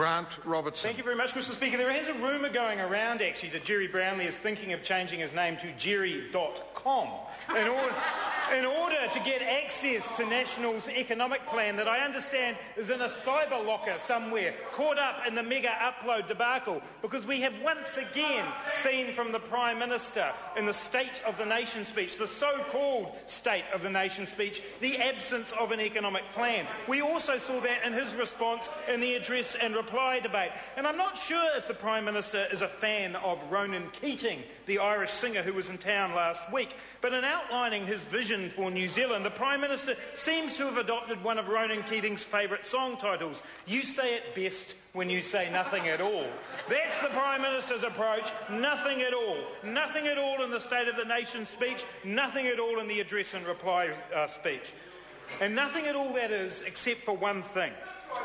Grant Robertson. Thank you very much, Mr Speaker. There is a rumour going around, actually, that Jerry Brownlee is thinking of changing his name to Jerry.com in order to get access to National's economic plan that I understand is in a cyber locker somewhere, caught up in the mega upload debacle, because we have once again seen from the Prime Minister in the State of the Nation speech, the so-called State of the Nation speech, the absence of an economic plan. We also saw that in his response in the address and reply debate. And I'm not sure if the Prime Minister is a fan of Ronan Keating, the Irish singer who was in town last week, but in outlining his vision for New Zealand, the Prime Minister seems to have adopted one of Ronan Keating's favourite song titles, "You Say It Best When You Say Nothing at All." That's the Prime Minister's approach, nothing at all. Nothing at all in the State of the Nation speech, nothing at all in the address and reply speech. And nothing at all, that is, except for one thing: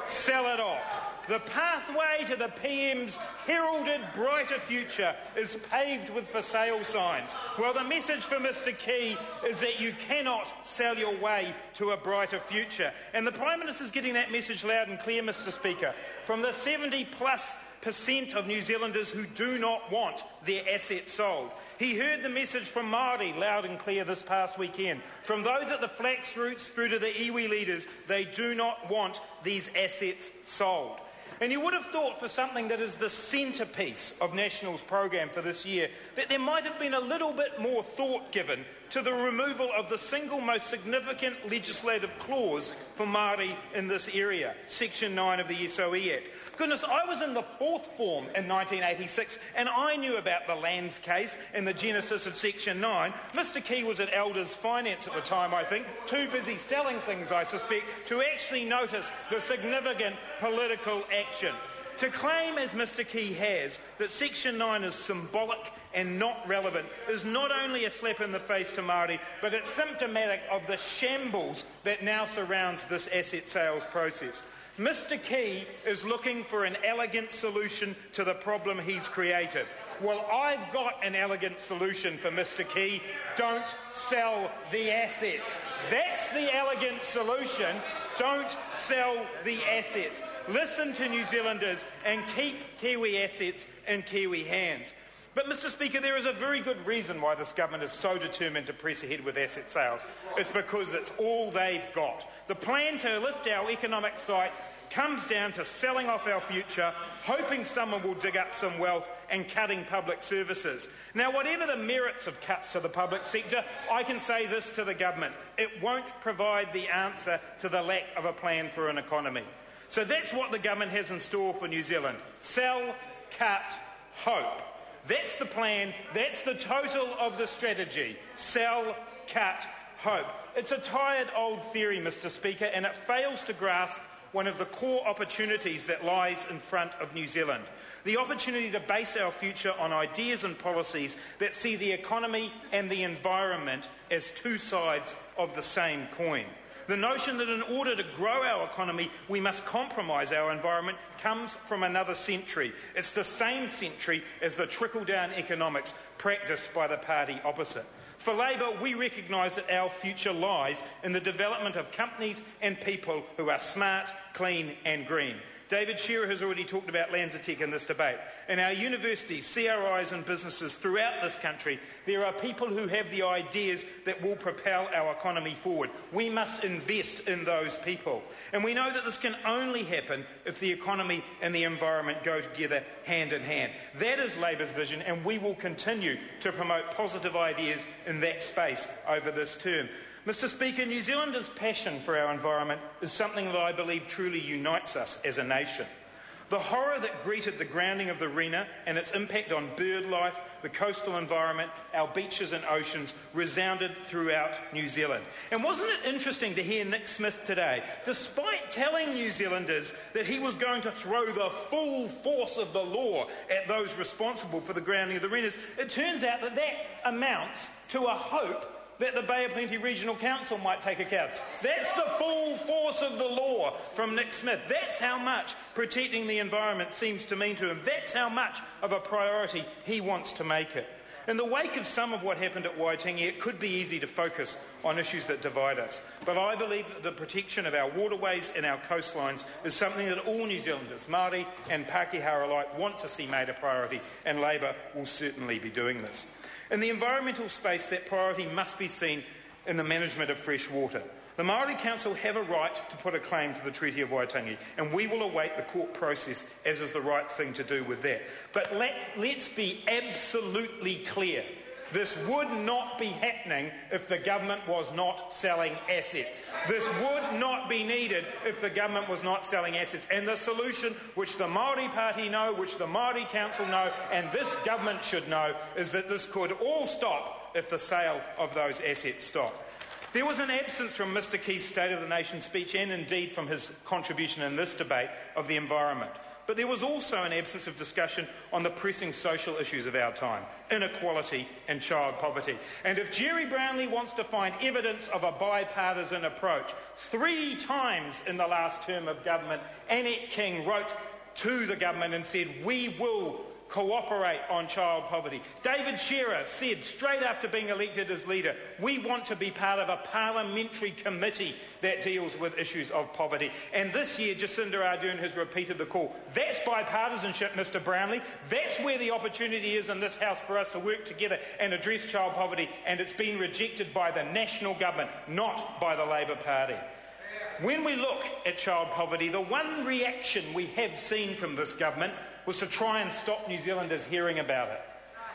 sell it off. The pathway to the PM's heralded brighter future is paved with for sale signs. Well, the message for Mr Key is that you cannot sell your way to a brighter future. And the Prime Minister's getting that message loud and clear, Mr Speaker, from the 70+% of New Zealanders who do not want their assets sold. He heard the message from Māori loud and clear this past weekend. From those at the flax roots through to the iwi leaders, they do not want these assets sold. And you would have thought, for something that is the centrepiece of National's program for this year, that there might have been a little bit more thought given to the removal of the single most significant legislative clause for Māori in this area, Section 9 of the SOE Act. Goodness, I was in the fourth form in 1986 and I knew about the lands case and the genesis of Section 9. Mr Key was at Elders Finance at the time, I think, too busy selling things, I suspect, to actually notice the significant political action. To claim, as Mr Key has, that Section 9 is symbolic and not relevant is not only a slap in the face to Māori, but it's symptomatic of the shambles that now surrounds this asset sales process. Mr Key is looking for an elegant solution to the problem he's created. Well, I've got an elegant solution for Mr Key. Don't sell the assets. That's the elegant solution. Don't sell the assets. Listen to New Zealanders and keep Kiwi assets in Kiwi hands. But, Mr Speaker, there is a very good reason why this government is so determined to press ahead with asset sales. It's because it's all they've got. The plan to lift our economic sight comes down to selling off our future, hoping someone will dig up some wealth, and cutting public services. Now, whatever the merits of cuts to the public sector, I can say this to the government: it won't provide the answer to the lack of a plan for an economy. So that's what the government has in store for New Zealand. Sell, cut, hope. That's the plan. That's the total of the strategy. Sell, cut, hope. It's a tired old theory, Mr Speaker, and it fails to grasp one of the core opportunities that lies in front of New Zealand. The opportunity to base our future on ideas and policies that see the economy and the environment as two sides of the same coin. The notion that in order to grow our economy we must compromise our environment comes from another century. It's the same century as the trickle-down economics practiced by the party opposite. For Labour, we recognise that our future lies in the development of companies and people who are smart, clean and green. David Shearer has already talked about Lanzatech in this debate. In our universities, CRIs and businesses throughout this country, there are people who have the ideas that will propel our economy forward. We must invest in those people. And we know that this can only happen if the economy and the environment go together hand in hand. That is Labour's vision, and we will continue to promote positive ideas in that space over this term. Mr Speaker, New Zealanders' passion for our environment is something that I believe truly unites us as a nation. The horror that greeted the grounding of the Rena and its impact on bird life, the coastal environment, our beaches and oceans resounded throughout New Zealand. And wasn't it interesting to hear Nick Smith today, despite telling New Zealanders that he was going to throw the full force of the law at those responsible for the grounding of the Renas, it turns out that that amounts to a hope that the Bay of Plenty Regional Council might take account. That's the full force of the law from Nick Smith. That's how much protecting the environment seems to mean to him. That's how much of a priority he wants to make it. In the wake of some of what happened at Waitangi, it could be easy to focus on issues that divide us. But I believe that the protection of our waterways and our coastlines is something that all New Zealanders, Māori and Pākehā alike, want to see made a priority, and Labour will certainly be doing this. In the environmental space, that priority must be seen in the management of fresh water. The Māori Council have a right to put a claim to the Treaty of Waitangi, and we will await the court process, as is the right thing to do with that. But let's be absolutely clear. This would not be happening if the government was not selling assets. This would not be needed if the government was not selling assets. And the solution, which the Māori Party know, which the Māori Council know, and this government should know, is that this could all stop if the sale of those assets stopped. There was an absence from Mr Key's State of the Nation speech, and indeed from his contribution in this debate, of the environment. But there was also an absence of discussion on the pressing social issues of our time: inequality and child poverty. And if Jerry Brownlee wants to find evidence of a bipartisan approach, 3 times in the last term of government, Annette King wrote to the government and said, "We will cooperate on child poverty." David Shearer said, straight after being elected as leader, "We want to be part of a parliamentary committee that deals with issues of poverty." And this year, Jacinda Ardern has repeated the call. That's bipartisanship, Mr Brownlee. That's where the opportunity is in this House for us to work together and address child poverty, and it's been rejected by the national government, not by the Labour Party. When we look at child poverty, the one reaction we have seen from this government was to try and stop New Zealanders hearing about it.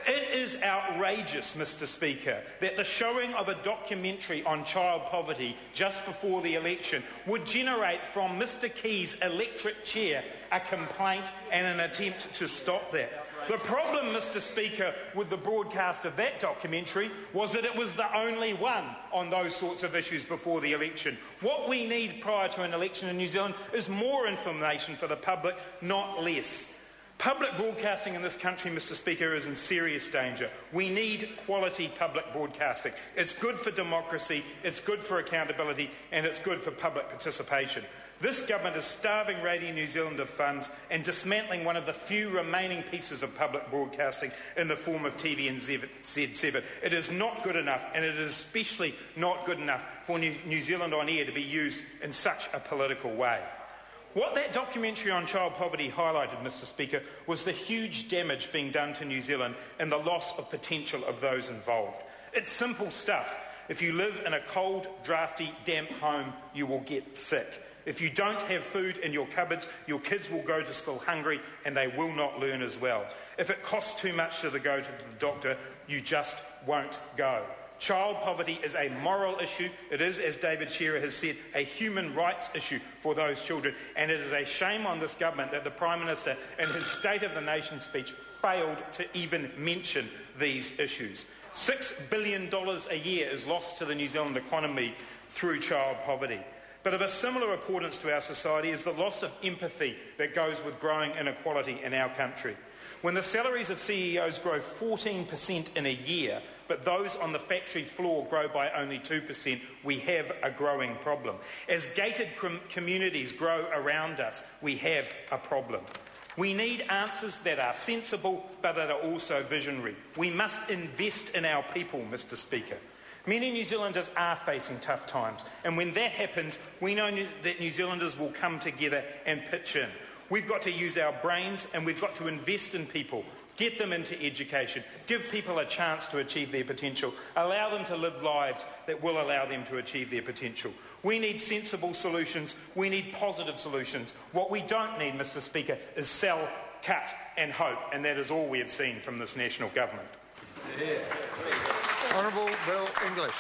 It is outrageous, Mr Speaker, that the showing of a documentary on child poverty just before the election would generate from Mr Key's electorate chair a complaint and an attempt to stop that. The problem, Mr Speaker, with the broadcast of that documentary was that it was the only one on those sorts of issues before the election. What we need prior to an election in New Zealand is more information for the public, not less. Public broadcasting in this country, Mr Speaker, is in serious danger. We need quality public broadcasting. It's good for democracy, it's good for accountability, and it's good for public participation. This government is starving Radio New Zealand of funds and dismantling one of the few remaining pieces of public broadcasting in the form of TV and Z7. It is not good enough, and it is especially not good enough for New Zealand On Air to be used in such a political way. What that documentary on child poverty highlighted, Mr Speaker, was the huge damage being done to New Zealand and the loss of potential of those involved. It's simple stuff. If you live in a cold, drafty, damp home, you will get sick. If you don't have food in your cupboards, your kids will go to school hungry and they will not learn as well. If it costs too much to go to the doctor, you just won't go. Child poverty is a moral issue. It is, as David Shearer has said, a human rights issue for those children. And it is a shame on this government that the Prime Minister, in his State of the Nation speech, failed to even mention these issues. $6 billion a year is lost to the New Zealand economy through child poverty. But of a similar importance to our society is the loss of empathy that goes with growing inequality in our country. When the salaries of CEOs grow 14% in a year, but those on the factory floor grow by only 2%, we have a growing problem. As gated communities grow around us, we have a problem. We need answers that are sensible, but that are also visionary. We must invest in our people, Mr Speaker. Many New Zealanders are facing tough times, and when that happens, we know that New Zealanders will come together and pitch in. We've got to use our brains, and we've got to invest in people, get them into education, give people a chance to achieve their potential, allow them to live lives that will allow them to achieve their potential. We need sensible solutions. We need positive solutions. What we don't need, Mr Speaker, is sell, cut and hope, and that is all we have seen from this national government. Honourable Bill English.